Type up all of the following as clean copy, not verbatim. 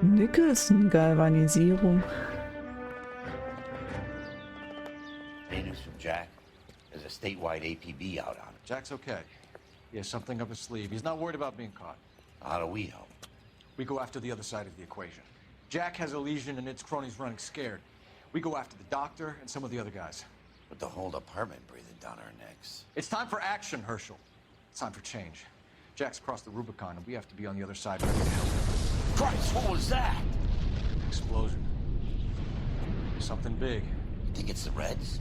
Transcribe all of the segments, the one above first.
Nicholson, Galvanisierung. Any news from Jack? There's a statewide APB out on him. Jack's okay. He has something up his sleeve. He's not worried about being caught. How do we help? We go after the other side of the equation. Jack has a legion and its cronies running scared. We go after the doctor and some of the other guys. With the whole department breathing down our necks. It's time for action, Herschel. It's time for change. Jack's crossed the Rubicon and we have to be on the other side ready to help him. Christ, what was that? Explosion. Something big. You think it's the Reds?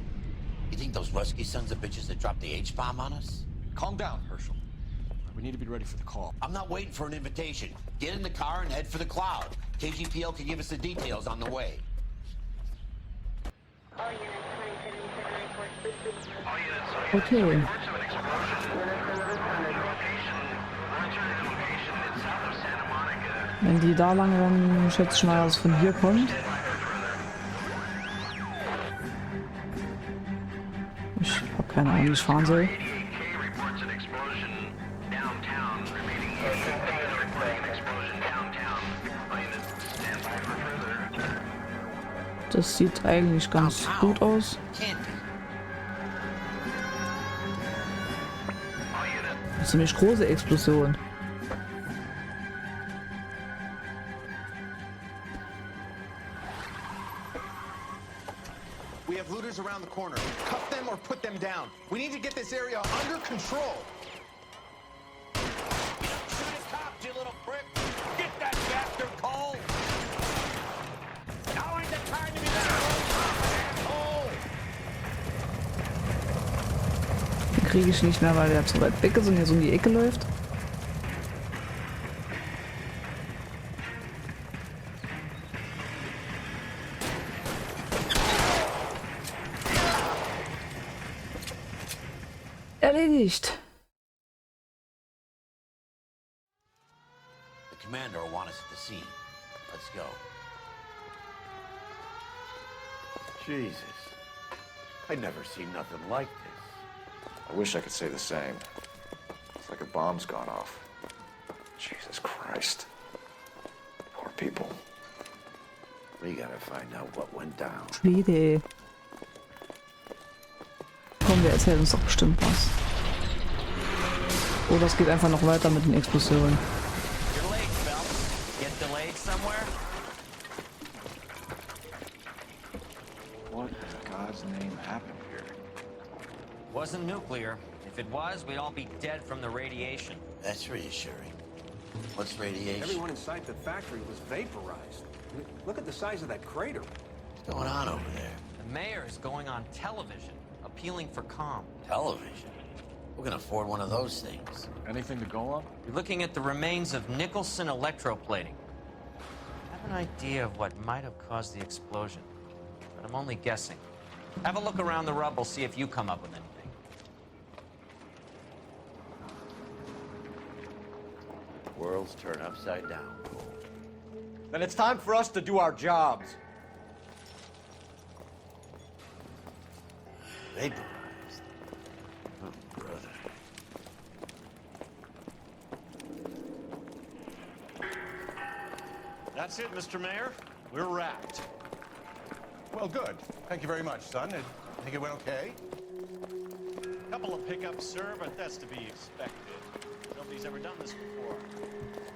You think those Rusky sons of bitches that dropped the H-bomb on us? Calm down, Herschel. We need to be ready for the call. I'm not waiting for an invitation. Get in the car and head for the cloud. KGPL can give us the details on the way. Okay. Wenn die da lang rennen, schätze ich mal, dass es von hier kommt. Ich habe keine Ahnung, wie ich fahren soll. Das sieht eigentlich ganz gut aus. Eine ziemlich große Explosion. We have looters around the corner. Cuff them or put them down. We need to get this area under control. You little prick! Get that bastard cold! Now ain't the time to be asshole! Den kriege ich nicht mehr, weil der zu weit weg ist und hier so in die Ecke läuft. Erledigt. The commander will want us at the scene. Let's go. Jesus. I've never seen nothing like this. I wish I could say the same. It's like a bomb's gone off. Jesus Christ. Poor people. We gotta find out what went down. Schwede. Komm, wir erzählen uns doch bestimmt was. Oder es geht einfach noch weiter mit den Explosionen. You're late, Phelps. Get delayed somewhere? What in God's name happened here? Wasn't nuclear. If it was, we'd all be dead from the radiation. That's reassuring. What's radiation? Everyone inside the factory was vaporized. I mean, look at the size of that crater. What's going on over there? The mayor is going on television, appealing for calm. Television? Who can afford one of those things? Anything to go on? You're looking at the remains of Nicholson electroplating. I have an idea of what might have caused the explosion, but I'm only guessing. Have a look around the rubble, see if you come up with anything. Worlds turn upside down. Then it's time for us to do our jobs. Vaporized. Oh, brother. That's it, Mr. Mayor. We're wrapped. Well, good. Thank you very much, son. I think it went okay. Couple of pickups, sir, but that's to be expected. Nobody's ever done this before.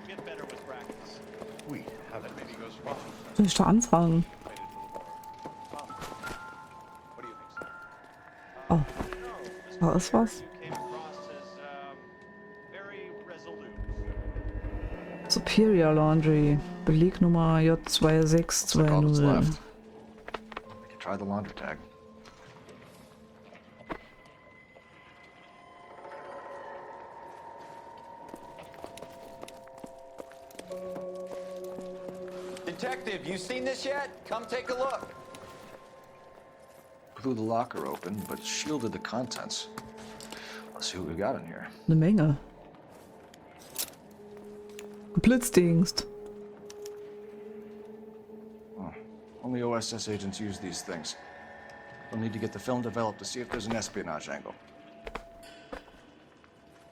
Get better with practice. Sweet. How that maybe goes wrong. Soll ich da anfangen? What do you think, sir? Oh, da ist was. You came across as very resolute. Superior Laundry. Belegnummer Looks like all that's J2620. left. We can try the laundry tag. Detective, you seen this yet? Come take a look. Blew the locker open, but shielded the contents. Let's see what we got in here. Eine Menge. Blitzdienst. Oh, only OSS agents use these things. We'll need to get the film developed to see if there's an espionage angle.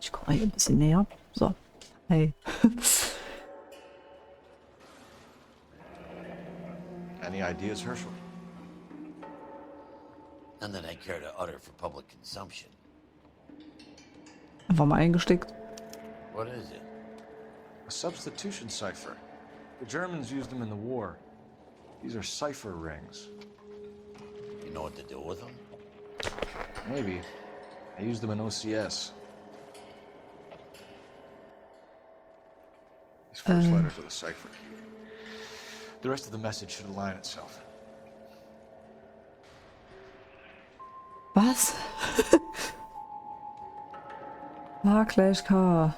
Ich komme hier ein bisschen näher. So. Hey. Any ideas, Herschel? None that I care to utter for public consumption. Einfach mal eingesteckt. What is it? A substitution cipher. The Germans used them in the war. These are cipher rings. You know what to do with them? Maybe. I used them in OCS. These first letters are the cipher. The rest of the message should align itself. Was? H gleich K.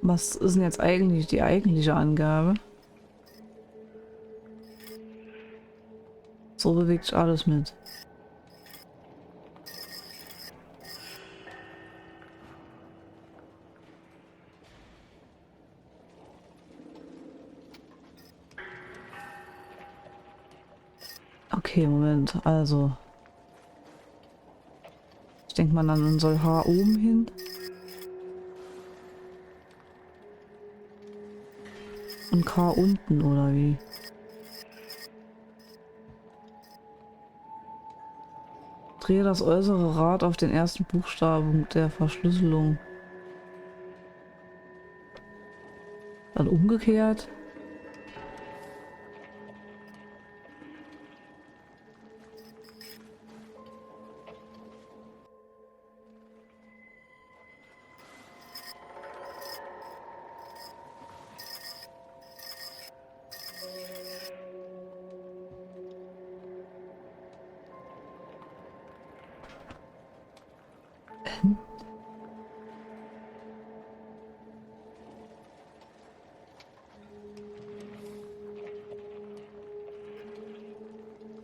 Was ist denn jetzt eigentlich die eigentliche Angabe? So bewegt sich alles mit. Okay, Moment, also. Ich denke mal, dann soll H oben hin. Und K unten, oder wie? Drehe das äußere Rad auf den ersten Buchstaben der Verschlüsselung. Dann umgekehrt.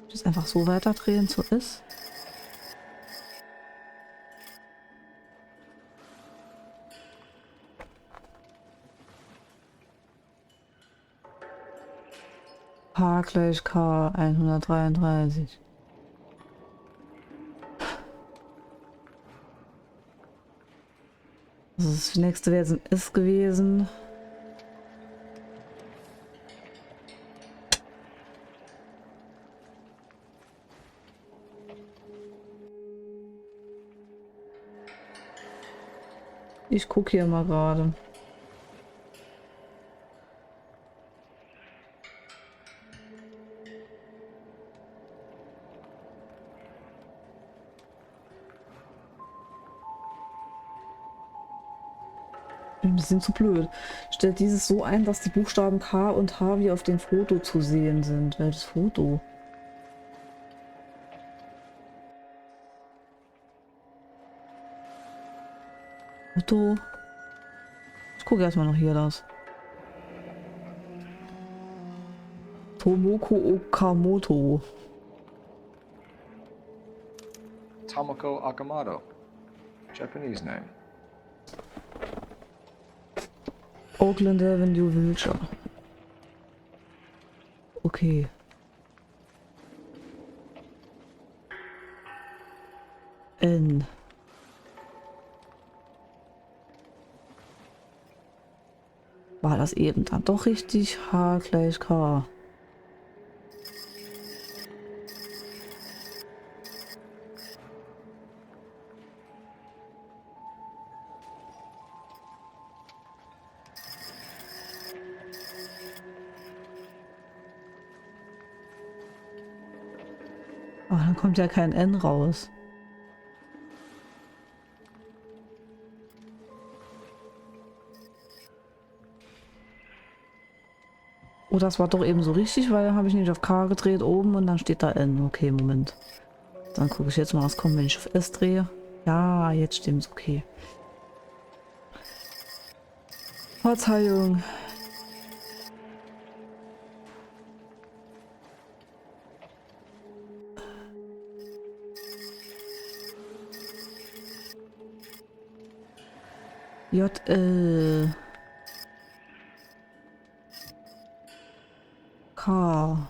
Das einfach so weiterdrehen zu ist. H gleich K 133. Also das nächste wäre jetzt ein Ist gewesen. Ich gucke hier mal gerade. Ein bisschen zu blöd. Stellt dieses so ein, dass die Buchstaben K und H wie auf dem Foto zu sehen sind. Welches Foto? Foto. Ich gucke erstmal noch hier das. Tomoko Okamoto. Tomoko Akamoto. Japanese name. Oakland Avenue, Wilshire. Okay. N. War das eben dann doch richtig? H gleich K. Aber dann kommt ja kein N raus. Oh, das war doch eben so richtig, weil dann habe ich nämlich auf K gedreht oben und dann steht da N. Okay, Moment. Dann gucke ich jetzt mal, was kommt, wenn ich auf S drehe. Ja, jetzt stimmt's, okay. Verzeihung. J, Car.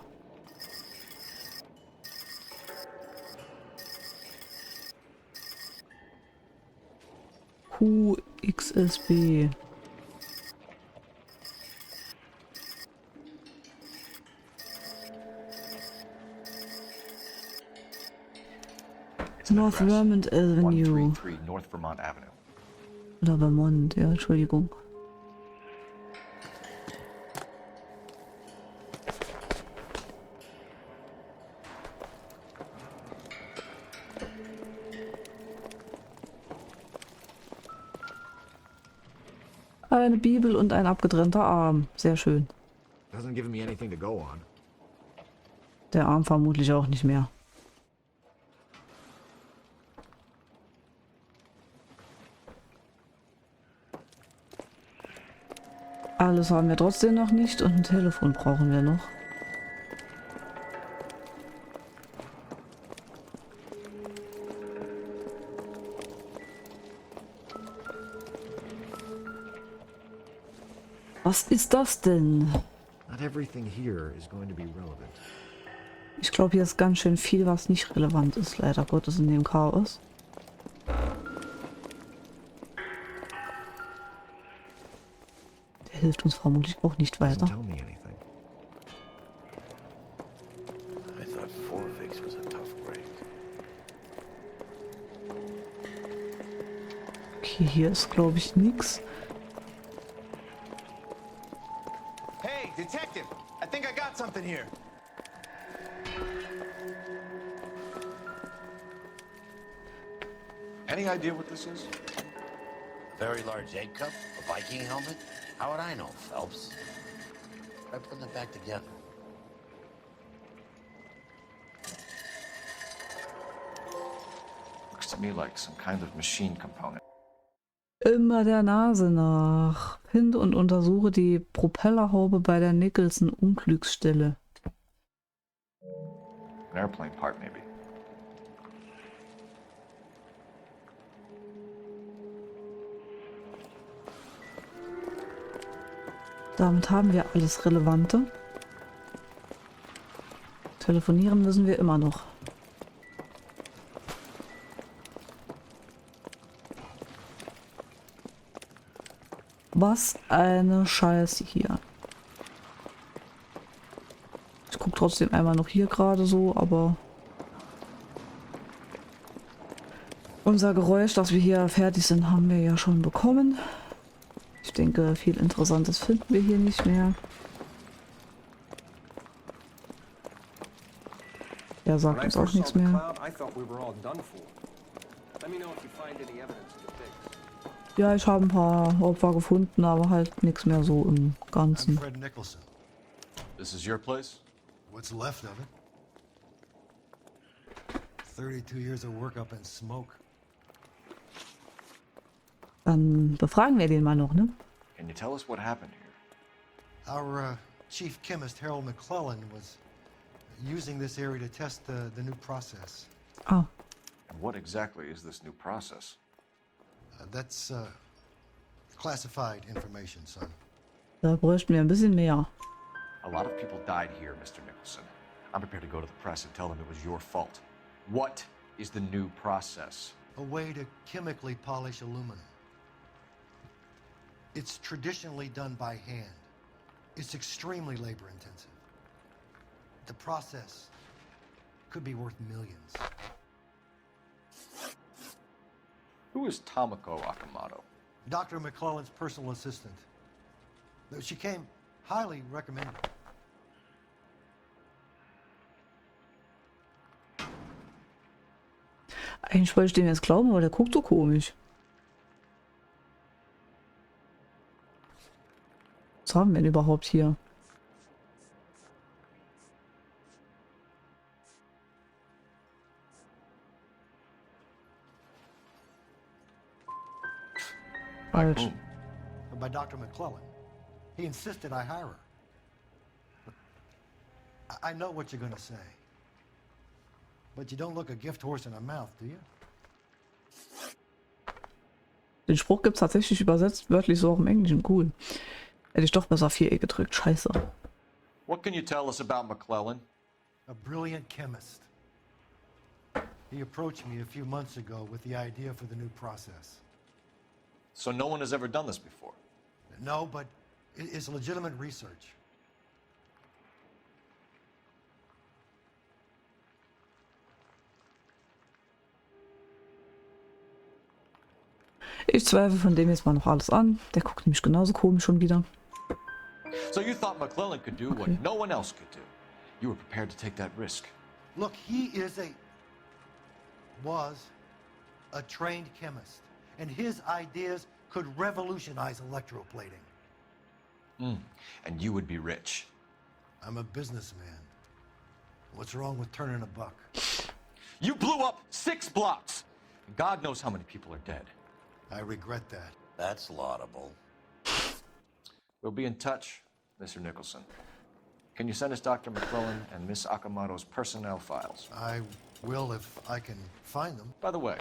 QXSB. North Vermont Avenue. 133 North Vermont Avenue. Oder Vermont, ja, Entschuldigung. Eine Bibel und ein abgetrennter Arm. Sehr schön. Doesn't give me anything to go on. Der Arm vermutlich auch nicht mehr. Alles haben wir trotzdem noch nicht und ein Telefon brauchen wir noch. Was ist das denn? Not everything here is going to be relevant. Ich glaube, hier ist ganz schön viel, was nicht relevant ist, leider Gottes, in dem Chaos. Der hilft uns vermutlich auch nicht weiter. Doesn't tell me anything. I thought 4 was a tough break. Okay, hier ist, glaube ich, nichts. Hey, detective! I think I got something here. Any idea what this is? A very large egg cup? A Viking helmet? How would I know, Phelps? Try putting it back together. Looks to me like some kind of machine component. Immer der Nase nach. Finde und untersuche die Propellerhaube bei der Nicholson Unglücksstelle. An airplane part, maybe. Damit haben wir alles Relevante. Telefonieren müssen wir immer noch. Was eine Scheiße hier. Ich gucke trotzdem einmal noch hier gerade so, aber unser Geräusch, dass wir hier fertig sind, haben wir ja schon bekommen. Ich denke, viel Interessantes finden wir hier nicht mehr. Er sagt uns auch nichts mehr. Ja, ich habe ein paar Opfer gefunden, aber halt nichts mehr so im I'm Ganzen. Fred Nicholson. This is your place? What's left of it? 32 years of work up in smoke. Dann befragen wir den mal noch, ne? Can you tell us what happened here? Our chief chemist, Harold McClellan, was using this area to test the new process. Ah, And what exactly is this new process? That's classified information, son. da bräuchten wir ein bisschen mehr. A lot of people died here, Mr. Nicholson. I'm prepared to go to the press and tell them it was your fault. What is the new process? A way to chemically polish aluminum. It's traditionally done by hand. It's extremely labor intensive. The process could be worth millions. Who is Tomoko Akamoto? Dr. McClellan's personal assistant. She came highly recommended. Eigentlich wollte ich dem jetzt glauben, aber der guckt so komisch. Was haben wir denn überhaupt hier? Falsch. By Dr. McClellan. He insisted I hire her. I know what you're going to say. But you don't look a gift horse in the mouth, do you? Den Spruch gibt es tatsächlich übersetzt, wörtlich so auch im Englischen. Cool. Hätte ich doch besser Viereck gedrückt. Scheiße. What can you tell us about McClellan? A brilliant chemist. He approached me a few months ago with the idea for the new process. So no one has ever done this before? No, but it's legitimate research. Ich zweifle von dem jetzt mal noch alles an. Der guckt nämlich genauso komisch schon wieder. So you thought McClellan could do what no one else could do. You were prepared to take that risk. Look, he was a trained chemist, and his ideas could revolutionize electroplating. And you would be rich. I'm a businessman. What's wrong with turning a buck? You blew up 6 blocks! God knows how many people are dead. I regret that. That's laudable. We'll be in touch, Mr. Nicholson. Can you send us Dr. McClellan and Miss Akamoto's personnel files? I will if I can find them. By the way,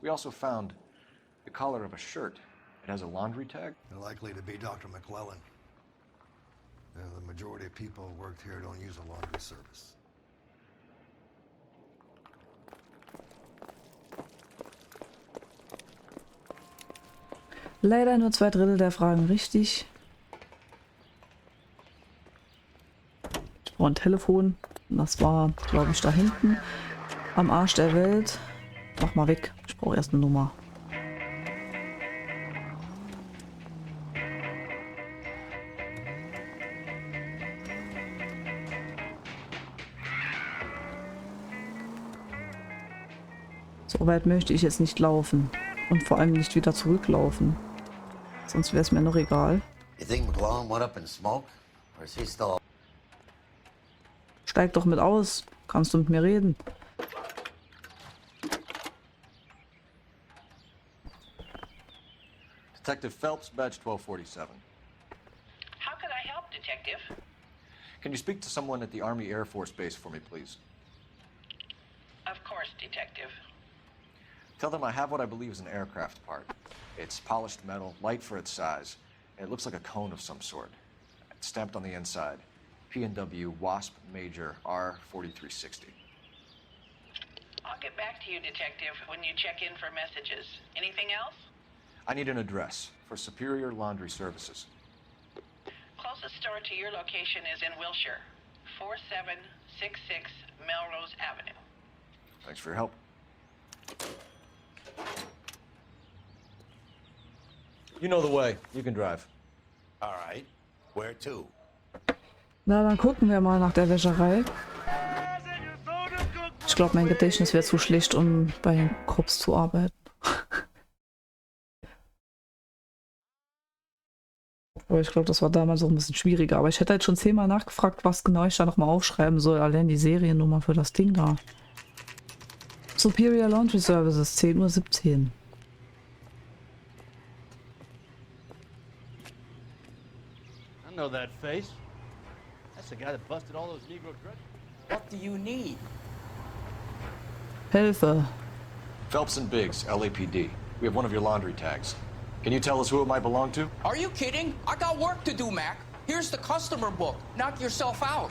we also found the collar of a shirt. It has a laundry tag. They're likely to be Dr. McClellan. The majority of people who worked here don't use a laundry service. Leider nur 2/3 der Fragen richtig. Ich brauche ein Telefon. Das war, glaube ich, da hinten. Am Arsch der Welt. Mach mal weg. Ich brauche erst eine Nummer. So weit möchte ich jetzt nicht laufen. Und vor allem nicht wieder zurücklaufen. Sonst wäre es mir noch egal. You think McClellan went up in smoke? Or is he still... Steig doch mit aus. Kannst du mit mir reden? Detective Phelps, badge 1247. How could I help, Detective? Can you speak to someone at the Army Air Force Base for me, please? Of course, Detective. Tell them I have what I believe is an aircraft part. It's polished metal, light for its size. It looks like a cone of some sort. It's stamped on the inside. P&W Wasp Major R4360. I'll get back to you, Detective, when you check in for messages. Anything else? I need an address for Superior Laundry Services. Closest store to your location is in Wilshire, 4766 Melrose Avenue. Thanks for your help. You know the way. You can drive. All right. Where to? Na, dann gucken wir mal nach der Wäscherei. Ich glaube, mein Gedächtnis wäre zu schlecht, um bei den Cops zu arbeiten. Aber ich glaube, das war damals auch ein bisschen schwieriger. Aber ich hätte halt schon 10-mal nachgefragt, was genau ich da nochmal aufschreiben soll. Allein die Seriennummer für das Ding da. Superior Laundry Services, 10:17 Uhr. I know that face. That's the guy that busted all those Negro dredges. What do you need? Hilfe. Phelps and Biggs, LAPD. We have one of your laundry tags. Can you tell us who it might belong to? Are you kidding? I got work to do, Mac. Here's the customer book. Knock yourself out.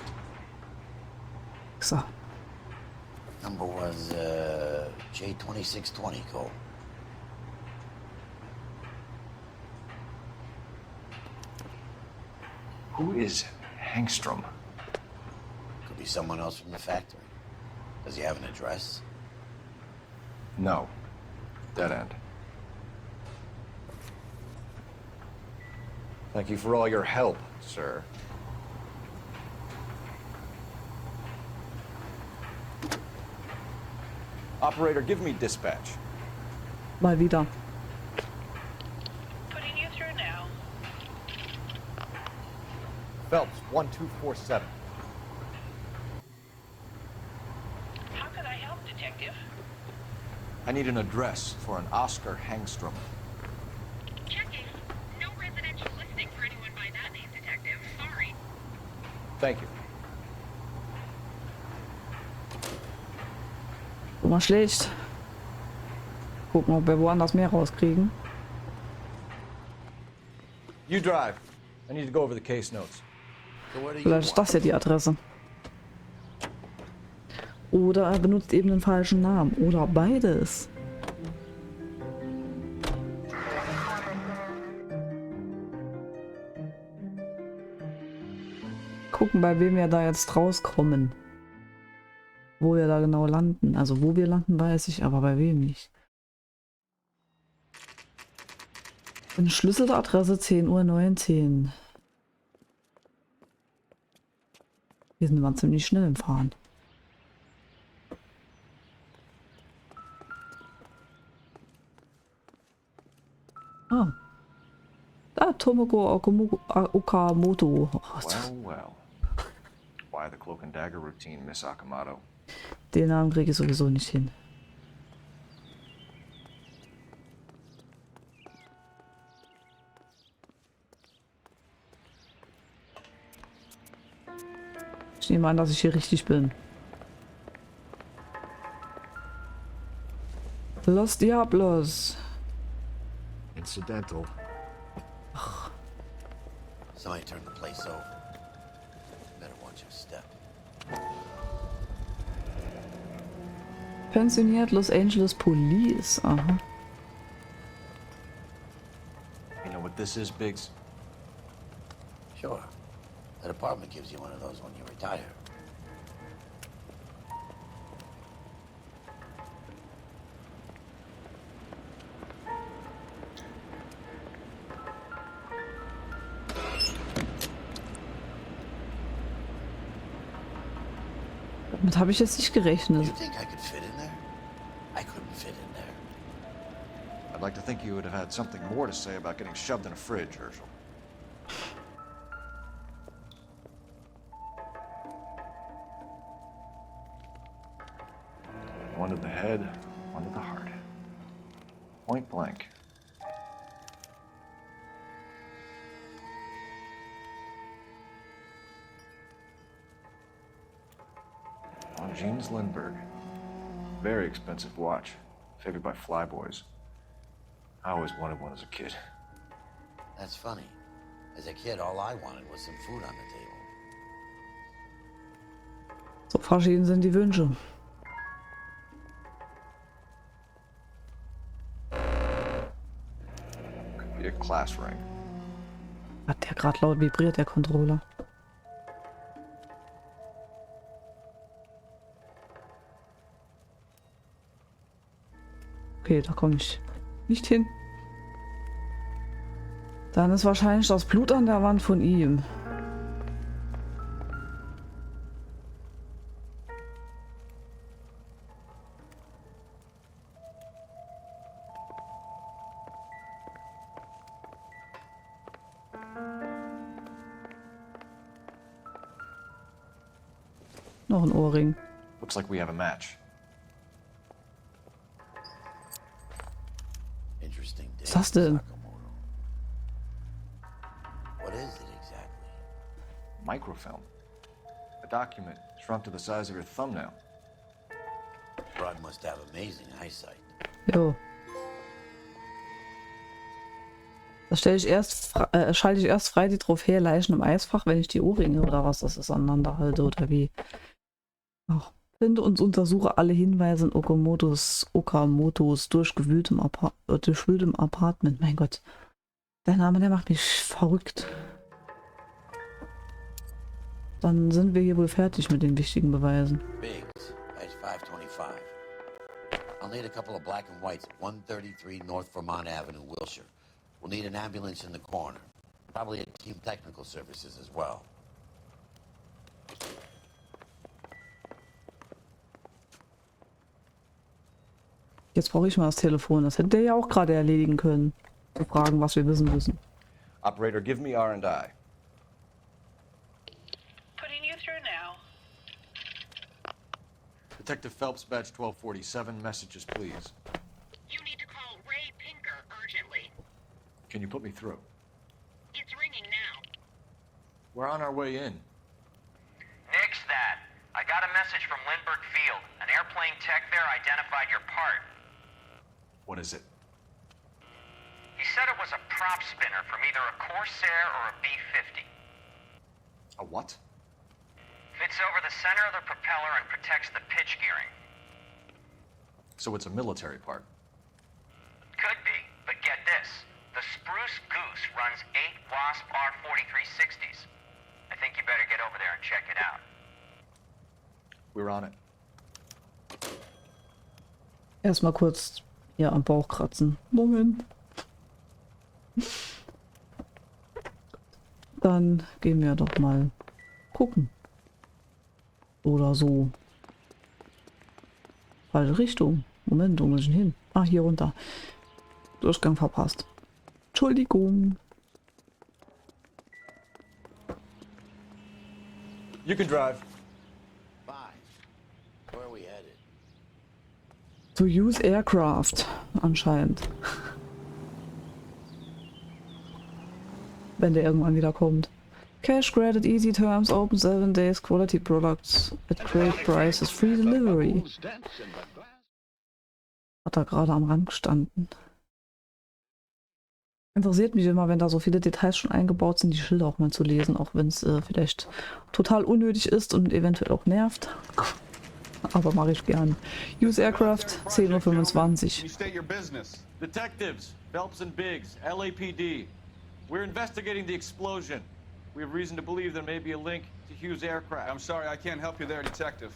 So. Number was J2620, Cole. Who is Hangstrom? Could be someone else from the factory. Does he have an address? No. Dead end. Thank you for all your help, sir. Operator, give me dispatch. Mal wieder. Putting you through now. Phelps, 1247. How could I help, Detective? I need an address for an Oscar Hangstrom. Checking. No residential listing for anyone by that name, Detective. Sorry. Thank you. Schon mal schlecht. Gucken, ob wir woanders mehr rauskriegen. You drive. I need to go over the case notes. So where do you Vielleicht ist das ja die Adresse. Oder er benutzt eben den falschen Namen. Oder beides. Gucken, bei wem wir da jetzt rauskommen. Wo wir da genau landen. Also wo wir landen, weiß ich, aber bei wem nicht. Entschlüsselte Adresse 10:19 Uhr. Wir sind immer ziemlich schnell im Fahren. Ah. Da, Tomoko Okamoto. Oh, Well. Why the cloak and dagger routine, Miss Akamoto? den Namen kriege ich sowieso nicht hin. Ich nehme an, dass ich hier richtig bin. Los Diablos. Incidental. Somebody turned the place over. Better watch your step. Pensioniert Los Angeles Police. Aha. You know what this is, Biggs? Sure. The department gives you one of those when you retire. Damit habe ich jetzt nicht gerechnet. You think I could fit in there? I couldn't fit in there. I'd like to think you would have had something more to say about getting shoved in a fridge, Herschel. One to the head, one to the heart. Point blank. On James Lindbergh. Very expensive watch. Favored by flyboys. I always wanted one as a kid. That's funny. As a kid, all I wanted was some food on the table. So verschieden sind die Wünsche. Could be a class ring. Hat der gerade laut vibriert, der Controller. Okay, da komme ich nicht hin. Dann ist wahrscheinlich das Blut an der Wand von ihm. Noch ein Ohrring. Looks like we have a match. Interesting day. Was ist das denn? Sakamoto. What is it exactly? Microfilm. A document shrunk to the size of your thumbnail. Broad must have amazing eyesight. Jo. Das schalte ich erst frei, die Trophäe Leichen im Eisfach, wenn ich die Ohrringe oder was das ist aneinander halte oder wie. Ach, finde und untersuche alle Hinweise in Okamotos durchwühltem Apartment. Mein Gott. Der Name, der macht mich verrückt. Dann sind wir hier wohl fertig mit den wichtigen Beweisen. Biggs, page 525. I'll need a couple of black and whites at 133 North Vermont Avenue, Wilshire. We'll need an ambulance in the corner. Probably a team technical services as well. Jetzt brauche ich mal das Telefon. Das hätte der ja auch gerade erledigen können. Zu fragen, was wir wissen müssen. Operator, give me R&I. Putting you through now. Detective Phelps, badge 1247. Messages, please. You need to call Ray Pinker urgently. Can you put me through? It's ringing now. We're on our way in. Nix that. I got a message from Lindbergh Field. An airplane tech there identified your part. What is it? He said it was a prop spinner from either a Corsair or a B-50. A what? Fits over the center of the propeller and protects the pitch gearing. So it's a military part. Could be, but get this. The Spruce Goose runs 8 Wasp R-4360s. I think you better get over there and check it out. We're on it. Erstmal kurz hier am Bauch kratzen. Moment. Dann gehen wir doch mal gucken. Oder so. Falsche Richtung. Moment, wo muss ich denn hin? Ah, hier runter. Durchgang verpasst. Entschuldigung. You can drive. Fine. Where are we headed? To use aircraft. Anscheinend. Wenn der irgendwann wieder kommt. Cash credit, easy terms, open 7 days, quality products at great prices, free delivery. Hat da gerade am Rand gestanden. Interessiert mich immer, wenn da so viele Details schon eingebaut sind, die Schilder auch mal zu lesen, auch wenn es vielleicht total unnötig ist und eventuell auch nervt. Aber mache ich gern. Use Aircraft, 10:25 Uhr. Detectives, Phelps and Biggs, LAPD. We're investigating the explosion. We have reason to believe there may be a link to Hughes aircraft. I'm sorry, I can't help you there, Detective.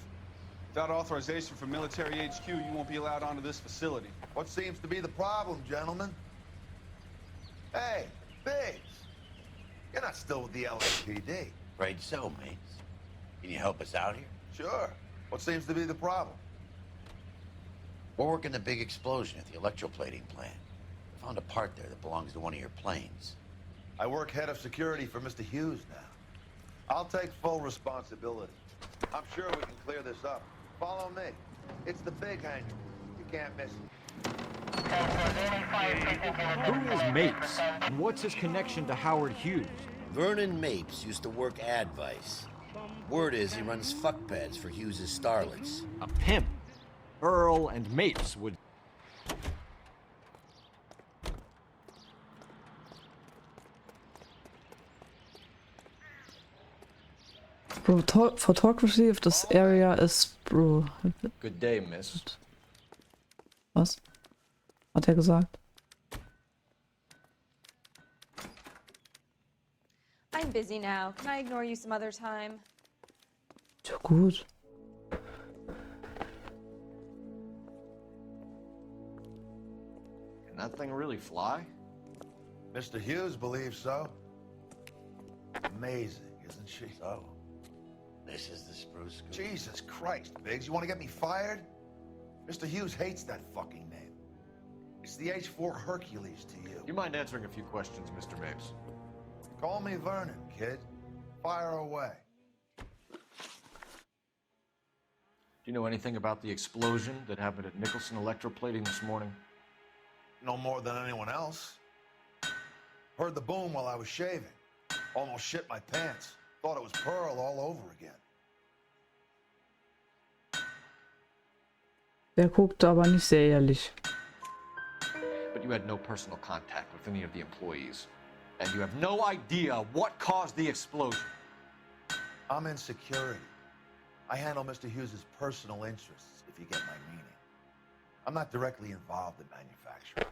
Without authorization from military HQ, you won't be allowed onto this facility. What seems to be the problem, gentlemen? Hey, Biggs. You're not still with the LAPD. Afraid so, mates. Can you help us out here? Sure. What seems to be the problem? We're working the big explosion at the electroplating plant. I found a part there that belongs to one of your planes. I work head of security for Mr. Hughes now. I'll take full responsibility. I'm sure we can clear this up. Follow me. It's the big hangar. You can't miss it. Who is Mapes? And what's his connection to Howard Hughes? Vernon Mapes used to work Advice. Word is he runs fuck pads for Hughes' starlets. A pimp. Earl and Mapes would... Photography of this area is... Good day, miss. Was? Hat er gesagt? I'm busy now. Can I ignore you some other time? Ja, gut. Can that thing really fly? Mr. Hughes believes so. Amazing, isn't she? So, this is the Spruce Goose. Jesus Christ, Biggs, you want to get me fired? Mr. Hughes hates that fucking name. It's the H-4 Hercules to you. You mind answering a few questions, Mr. Mapes? Call me Vernon, kid. Fire away. Do you know anything about the explosion that happened at Nicholson Electroplating this morning? No more than anyone else. Heard the boom while I was shaving. Almost shit my pants. Thought it was Pearl all over again. Der guckt aber nicht sehr ehrlich. But you had no personal contact with any of the employees. And you have no idea what caused the explosion. I'm in security. I handle Mr. Hughes' personal interests, if you get my meaning. I'm not directly involved in manufacturing.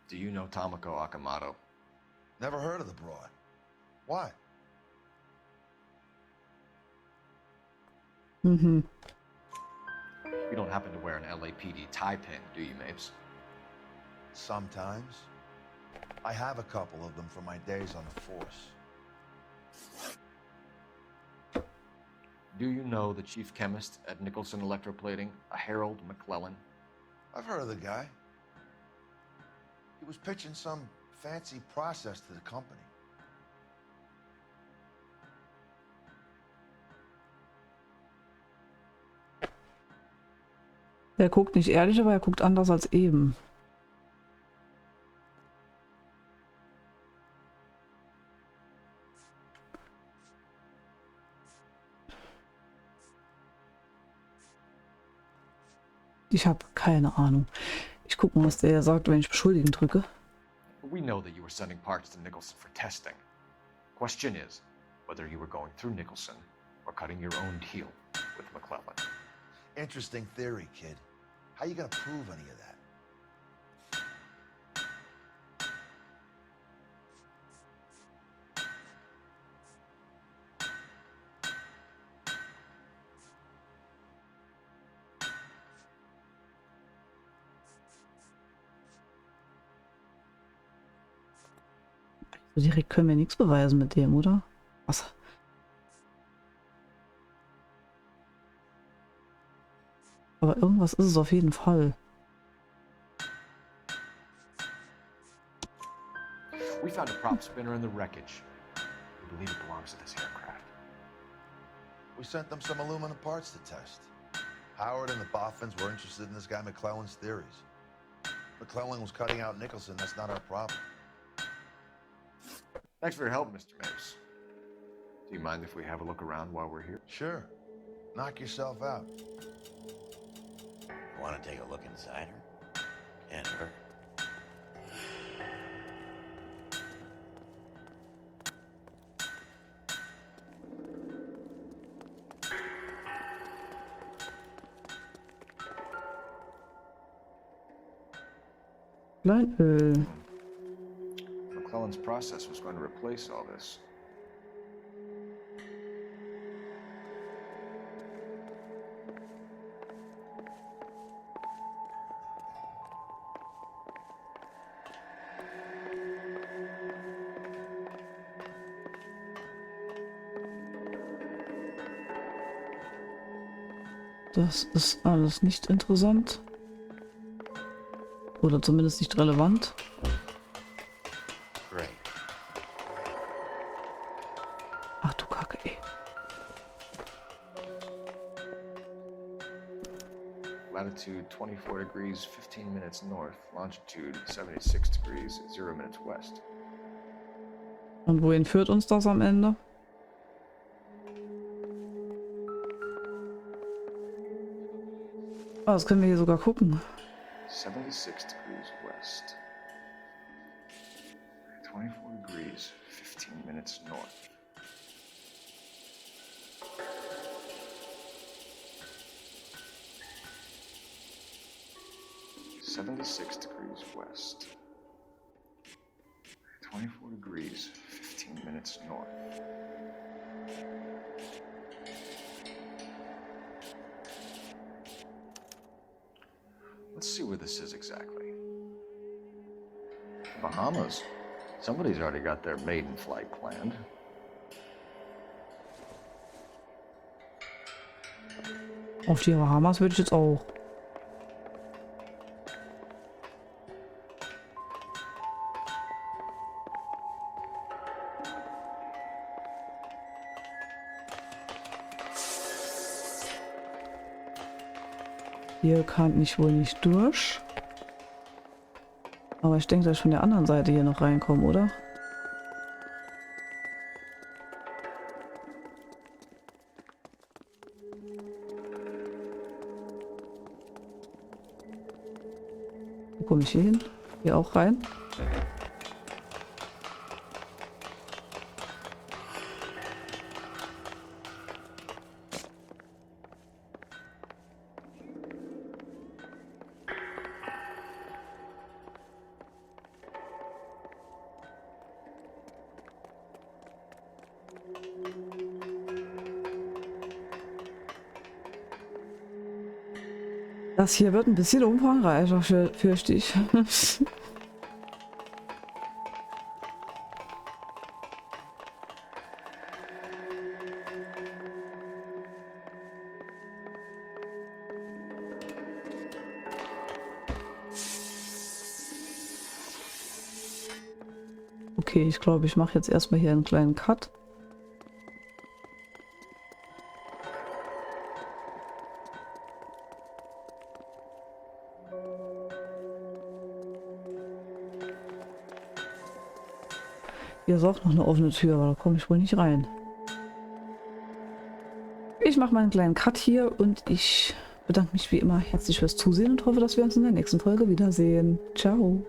Do you know Tomoko Akamoto? Never heard of the broad. Why? Mm-hmm. You don't happen to wear an LAPD tie pin, do you, Mapes? Sometimes. I have a couple of them from my days on the force. Do you know the chief chemist at Nicholson Electroplating, a Harold McClellan? I've heard of the guy. He was pitching some fancy process to the company. Er guckt nicht ehrlich, aber er guckt anders als eben. Ich habe keine Ahnung. Ich gucke mal, was der sagt, wenn ich beschuldigen drücke. We know that you were sending parts to Nicholson for testing. Question is whether you were going through Nicholson or cutting your own deal with McClellan. Interesting theory, kid. How you gonna prove any of that? So direkt können wir nichts beweisen mit dem, oder? Was? Aber irgendwas ist es auf jeden Fall. We found a prop spinner in the wreckage. We believe it belongs to this aircraft. We sent them some aluminum parts to test. Howard and the Boffins were interested in this guy McClellan's theories. McClellan was cutting out Nicholson. That's not our problem. Thanks for your help, Mr. Mapes. Do you mind if we have a look around while we're here? Sure. Knock yourself out. Want to take a look inside her? And her? Leinöl. McClellan's process was going to replace all this. Das ist alles nicht interessant. Oder zumindest nicht relevant. Great. Ach du Kacke, ey. Latitude 24 degrees, 15 minutes north. Longitude 76 degrees, 0 minutes west. Und wohin führt uns das am Ende? Ah, das können wir hier sogar gucken. 76 degrees west. 24 degrees, 15 minutes north. "76 degrees west. 24 degrees, 15 minutes north." Let's see where this is exactly. Bahamas. Somebody's already got their maiden flight planned. Auf die Bahamas würde ich jetzt auch. Hier kann ich wohl nicht durch. Aber ich denke, dass ich von der anderen Seite hier noch reinkomme, oder? Wo komme ich hier hin? Hier auch rein? Das hier wird ein bisschen umfangreicher, fürchte ich. Okay, ich glaube, ich mache jetzt erstmal hier einen kleinen Cut. Hier ist auch noch eine offene Tür, aber da komme ich wohl nicht rein. Ich mache mal einen kleinen Cut hier und ich bedanke mich wie immer herzlich fürs Zusehen und hoffe, dass wir uns in der nächsten Folge wiedersehen. Ciao!